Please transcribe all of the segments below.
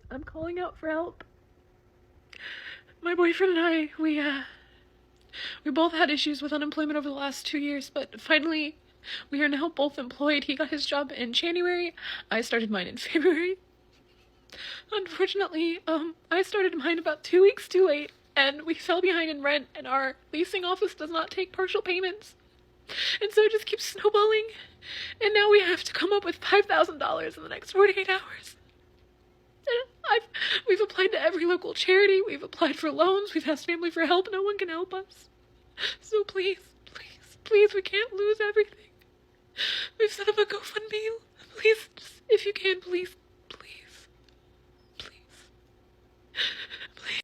I'm calling out for help. My boyfriend and I, we both had issues with unemployment over the last 2 years, but finally, we are now both employed. He got his job in January. I started mine in February. Unfortunately, I started mine about 2 weeks too late, and we fell behind in rent, and our leasing office does not take partial payments. And so it just keeps snowballing, and now we have to come up with $5,000 in the next 48 hours. We've applied to every local charity, we've applied for loans, we've asked family for help, no one can help us. So please, please, please, we can't lose everything. We've set up a GoFundMe. Please, just, if you can, please, please, please, please.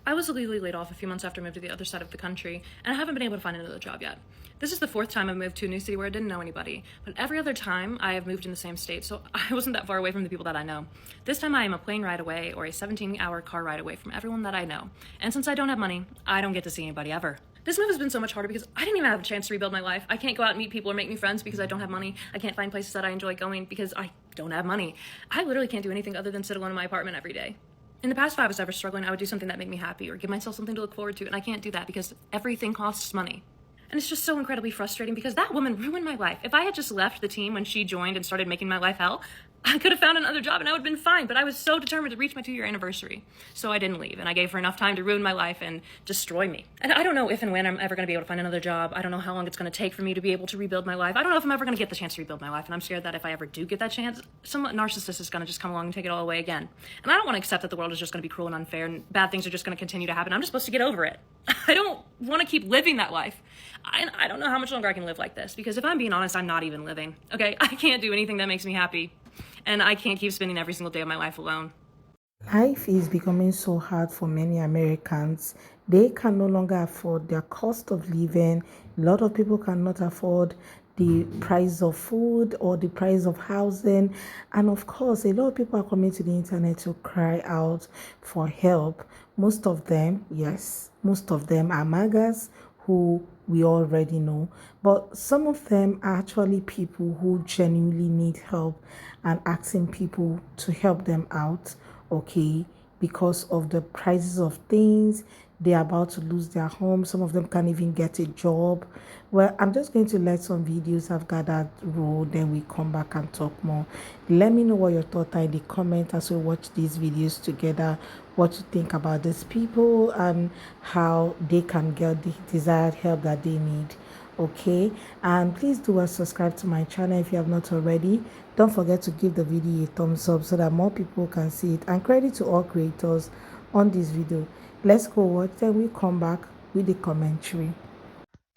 I was illegally laid off a few months after I moved to the other side of the country, and I haven't been able to find another job yet. This is the 4th time I've moved to a new city where I didn't know anybody, but every other time I have moved in the same state, so I wasn't that far away from the people that I know. This time I am a plane ride away or a 17-hour car ride away from everyone that I know. And since I don't have money, I don't get to see anybody ever. This move has been so much harder because I didn't even have a chance to rebuild my life. I can't go out and meet people or make new friends because I don't have money. I can't find places that I enjoy going because I don't have money. I literally can't do anything other than sit alone in my apartment every day. In the past, if I was ever struggling, I would do something that made me happy or give myself something to look forward to, and I can't do that because everything costs money. And it's just so incredibly frustrating because that woman ruined my life. If I had just left the team when she joined and started making my life hell, I could have found another job and I would have been fine, but I was so determined to reach my 2-year anniversary. So I didn't leave, and I gave her enough time to ruin my life and destroy me. And I don't know if and when I'm ever going to be able to find another job. I don't know how long it's going to take for me to be able to rebuild my life. I don't know if I'm ever going to get the chance to rebuild my life, and I'm scared that if I ever do get that chance, some narcissist is going to just come along and take it all away again. And I don't want to accept that the world is just going to be cruel and unfair and bad things are just going to continue to happen. I'm just supposed to get over it. I don't want to keep living that life. I don't know how much longer I can live like this, because if I'm being honest, I'm not even living. Okay, I can't do anything that makes me happy. And I can't keep spending every single day of my life alone. Life is becoming so hard for many Americans. They can no longer afford their cost of living. A lot of people cannot afford the price of food or the price of housing. And of course, a lot of people are coming to the internet to cry out for help. Most of them, yes, most of them are MAGAs who we already know, but some of them are actually people who genuinely need help and asking people to help them out, okay, because of the prices of things. They're about to lose their home. Some of them can't even get a job. Well, I'm just going to let some videos I've gathered roll, then we come back and talk more. Let me know what your thoughts are in the comment as we watch these videos together, what you think about these people and how they can get the desired help that they need. Okay, and please do subscribe to my channel if you have not already. Don't forget to give the video a thumbs up so that more people can see it, and credit to all creators on this video. Let's go watch, then we come back with the commentary.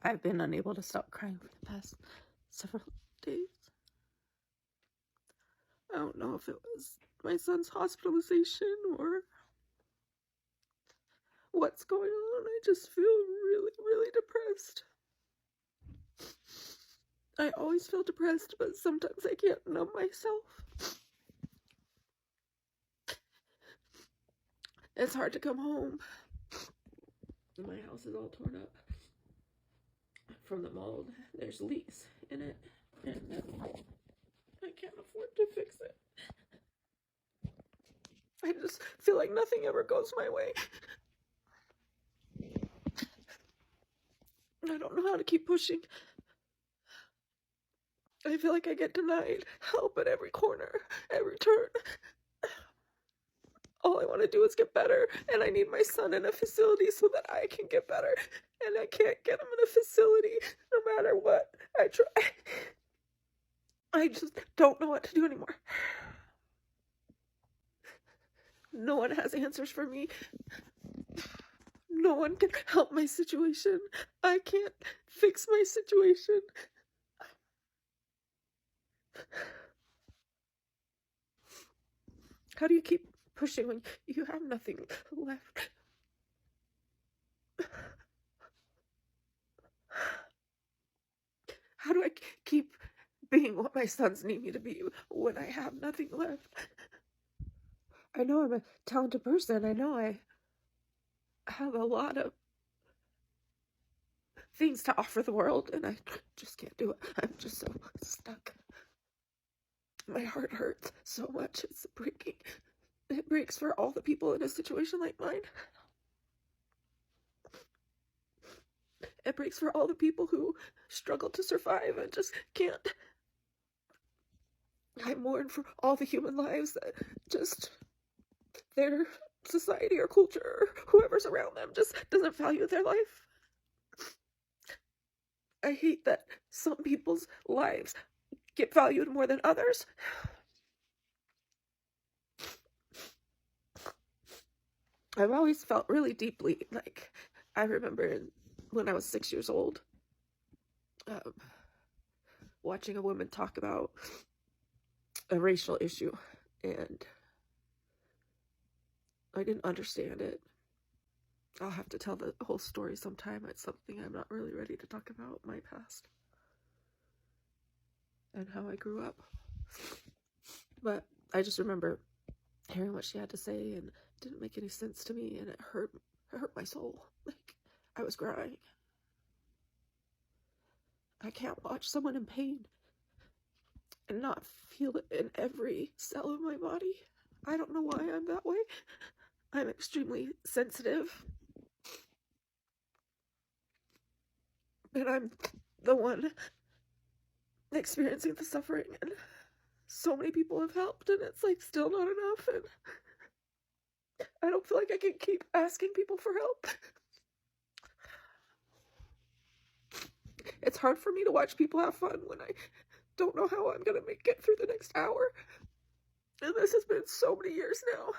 I've been unable to stop crying for the past several days. I don't know if it was my son's hospitalization or what's going on. I just feel really, really depressed. I always feel depressed, but sometimes I can't numb myself. It's hard to come home. My house is all torn up from the mold. There's leaks in it, and I can't afford to fix it. I just feel like nothing ever goes my way. I don't know how to keep pushing. I feel like I get denied help at every corner, every turn. All I want to do is get better, and I need my son in a facility so that I can get better. And I can't get him in a facility no matter what I try. I just don't know what to do anymore. No one has answers for me. No one can help my situation. I can't fix my situation. How do you keep pushing when you have nothing left? How do I keep being what my sons need me to be when I have nothing left? I know I'm a talented person. I know I have a lot of things to offer the world, and I just can't do it. I'm just so stuck. My heart hurts so much. It's breaking. It breaks for all the people in a situation like mine. It breaks for all the people who struggle to survive and just can't. I mourn for all the human lives that just their society or culture or whoever's around them just doesn't value their life. I hate that some people's lives get valued more than others. I've always felt really deeply, like, I remember when I was 6 years old, watching a woman talk about a racial issue, and I didn't understand it. I'll have to tell the whole story sometime. It's something I'm not really ready to talk about, my past and how I grew up. But I just remember hearing what she had to say, and it didn't make any sense to me, and it hurt my soul. Like, I was crying. I can't watch someone in pain and not feel it in every cell of my body. I don't know why I'm that way. I'm extremely sensitive. And I'm the one experiencing the suffering, and so many people have helped, and it's like still not enough, and I don't feel like I can keep asking people for help. It's hard for me to watch people have fun when I don't know how I'm gonna make it through the next hour, and this has been so many years now.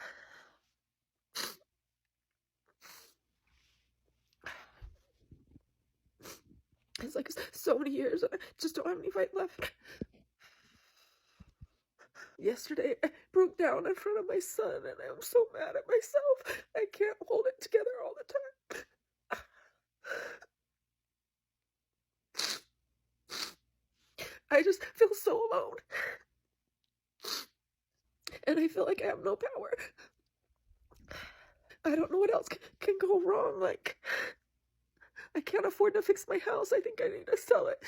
It's like so many years, and I just don't have any fight left. Yesterday, I broke down in front of my son, and I'm so mad at myself. I can't hold it together all the time. I just feel so alone. And I feel like I have no power. I don't know what else can go wrong. Like, I can't afford to fix my house. I think I need to sell it.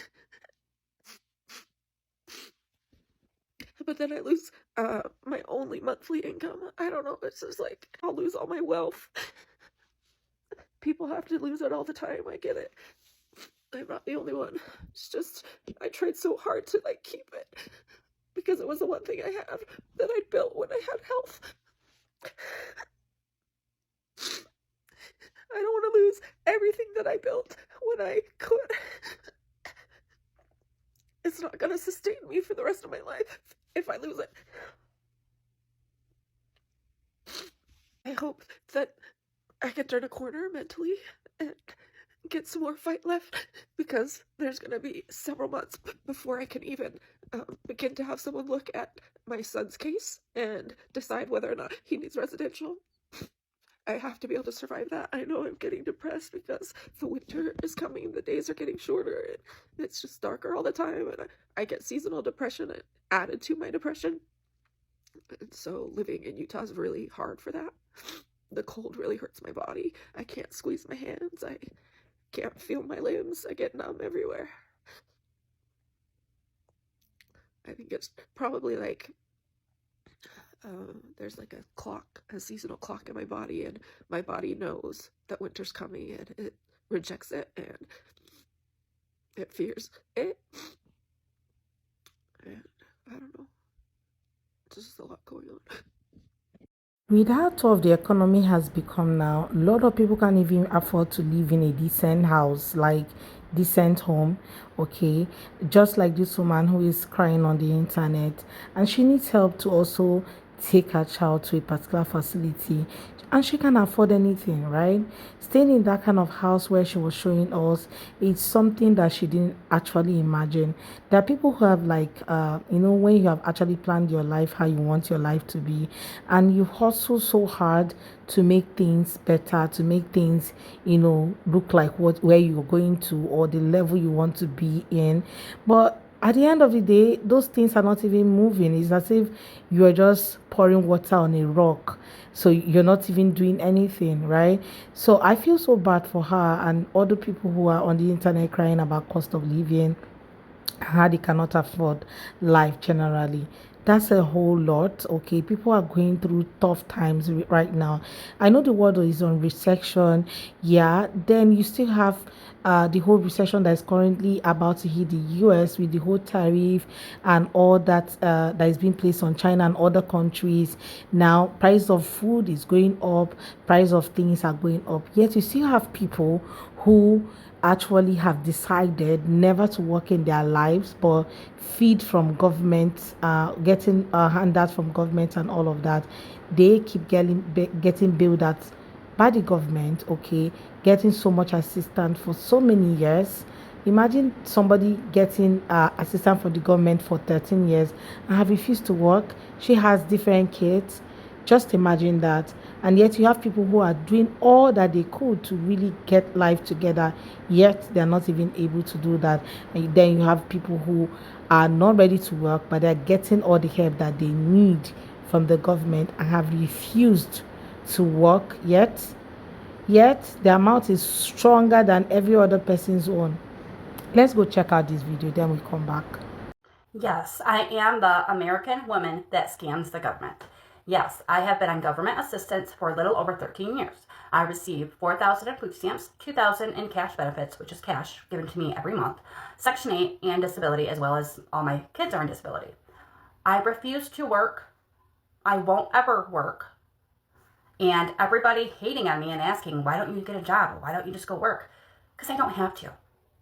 But then I lose my only monthly income. I don't know. It's just like I'll lose all my wealth. People have to lose it all the time. I get it. I'm not the only one. It's just I tried so hard to like keep it because it was the one thing I had that I built when I had health. I don't want to lose everything that I built when I could. It's not going to sustain me for the rest of my life if I lose it. I hope that I can turn a corner mentally and get some more fight left, because there's going to be several months before I can even begin to have someone look at my son's case and decide whether or not he needs residential. I have to be able to survive that. I know I'm getting depressed because the winter is coming, the days are getting shorter, and it's just darker all the time, and I get seasonal depression added to my depression. And so living in Utah is really hard for that. The cold really hurts my body. I can't squeeze my hands. I can't feel my limbs. I get numb everywhere. I think it's probably like there's like a clock, a seasonal clock in my body, and my body knows that winter's coming, and it rejects it, and it fears it. And I don't know. There's just a lot going on. With how tough the economy has become now, a lot of people can't even afford to live in a decent house, like decent home. Okay, just like this woman who is crying on the internet, and she needs help to also take her child to a particular facility, and she can't afford anything, right? Staying in that kind of house where she was showing us, it's something that she didn't actually imagine. There are people who have like when you have actually planned your life how you want your life to be, and you hustle so hard to make things better, to make things look like where you're going to, or the level you want to be in, but at the end of the day, those things are not even moving. It's as if you're just pouring water on a rock. So you're not even doing anything, right? So I feel so bad for her and other people who are on the internet crying about cost of living, how they cannot afford life generally. That's a whole lot. Okay, people are going through tough times right now. I know the world is on recession. Yeah, then you still have the whole recession that is currently about to hit the US with the whole tariff and all that that is being placed on China and other countries. Now, price of food is going up, price of things are going up. Yet you still have people who actually have decided never to work in their lives but feed from government, getting handouts from government and all of that. They keep getting billed out by the government, okay, getting so much assistance for so many years. Imagine somebody getting assistance from the government for 13 years and have refused to work. She has different kids. Just imagine that. And yet you have people who are doing all that they could to really get life together, yet they're not even able to do that. And then you have people who are not ready to work, but they're getting all the help that they need from the government and have refused to work, yet the amount is stronger than every other person's own. Let's go check out this video, then we come back. Yes, I am the American woman that scams the government. Yes, I have been on government assistance for a little over 13 years. I receive 4,000 in food stamps, 2,000 in cash benefits, which is cash given to me every month, Section 8 and disability, as well as all my kids are on disability. I refuse to work. I won't ever work. And everybody hating on me and asking, why don't you get a job? Why don't you just go work? Because I don't have to.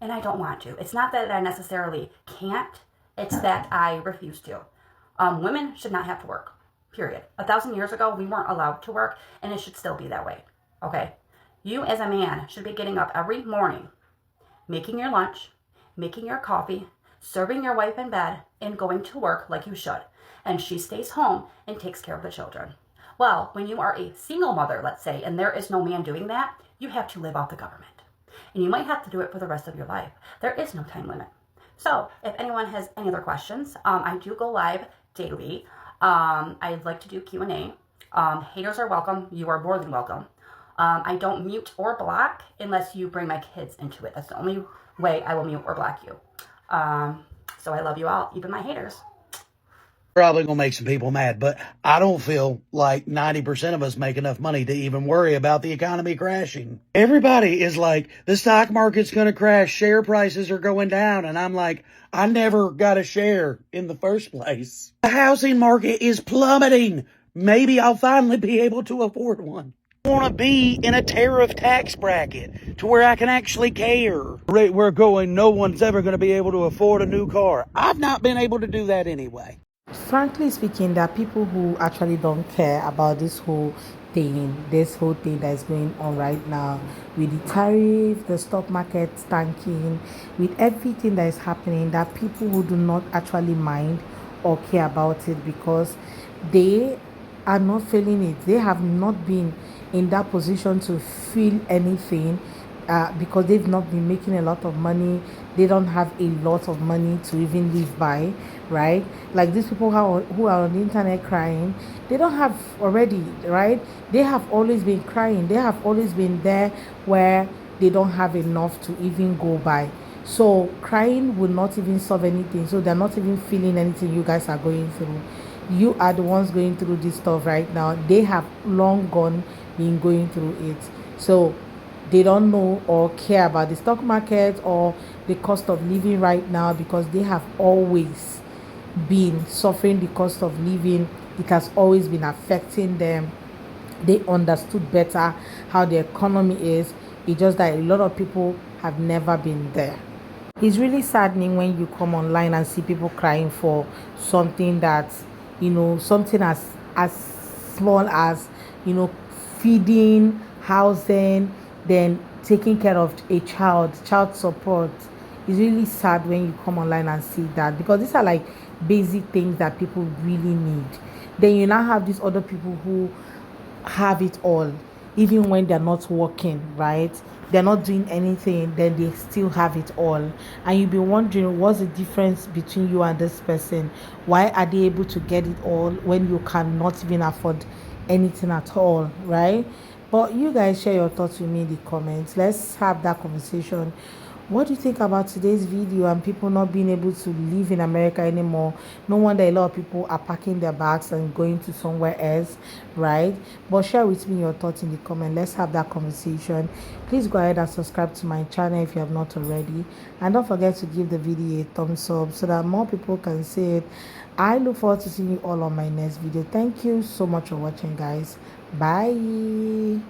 And I don't want to. It's not that I necessarily can't. It's that I refuse to. Women should not have to work, period. 1,000 years ago, we weren't allowed to work, and it should still be that way, okay? You as a man should be getting up every morning, making your lunch, making your coffee, serving your wife in bed, and going to work like you should. And she stays home and takes care of the children. Well, when you are a single mother, let's say, and there is no man doing that, you have to live off the government. And you might have to do it for the rest of your life. There is no time limit. So if anyone has any other questions, I do go live daily. I'd like to do Q&A. Haters are welcome. You are more than welcome. I don't mute or block unless you bring my kids into it. That's the only way I will mute or block you. So I love you all, even my haters. Probably gonna make some people mad, but I don't feel like 90% of us make enough money to even worry about the economy crashing. Everybody is like, the stock market's gonna crash, share prices are going down, and I'm like, I never got a share in the first place. The housing market is plummeting. Maybe I'll finally be able to afford one. I want to be in a tariff tax bracket to where I can actually care. The rate we're going, no one's ever going to be able to afford a new car. I've not been able to do that anyway. Frankly speaking, there are people who actually don't care about this whole thing that is going on right now with the tariff, the stock market tanking, with everything that is happening. There are people who do not actually mind or care about it because they are not feeling it. They have not been in that position to feel anything because they've not been making a lot of money. They don't have a lot of money to even live by, right? Like these people who are on the internet crying, they don't have already, right? They have always been crying. They have always been there where they don't have enough to even go by. So crying will not even solve anything. So they're not even feeling anything you guys are going through. You are the ones going through this stuff right now. They have long gone been going through it. So they don't know or care about the stock market or the cost of living right now because they have always been suffering the cost of living. It has always been affecting them. They understood better how the economy is. It's just that a lot of people have never been there. It's really saddening when you come online and see people crying for something that, something as small as, feeding, housing, then taking care of a child support. It's really sad when you come online and see that because these are like basic things that people really need. Then you now have these other people who have it all, even when they're not working, right? They're not doing anything, then they still have it all. And you'll be wondering what's the difference between you and this person? Why are they able to get it all when you cannot even afford anything at all, right? But you guys share your thoughts with me in the comments. Let's have that conversation. What do you think about today's video and people not being able to live in America anymore? No wonder a lot of people are packing their bags and going to somewhere else, right? But share with me your thoughts in the comment. Let's have that conversation. Please go ahead and subscribe to my channel if you have not already, and don't forget to give the video a thumbs up so that more people can see it. I look forward to seeing you all on my next video. Thank you so much for watching, guys. Bye.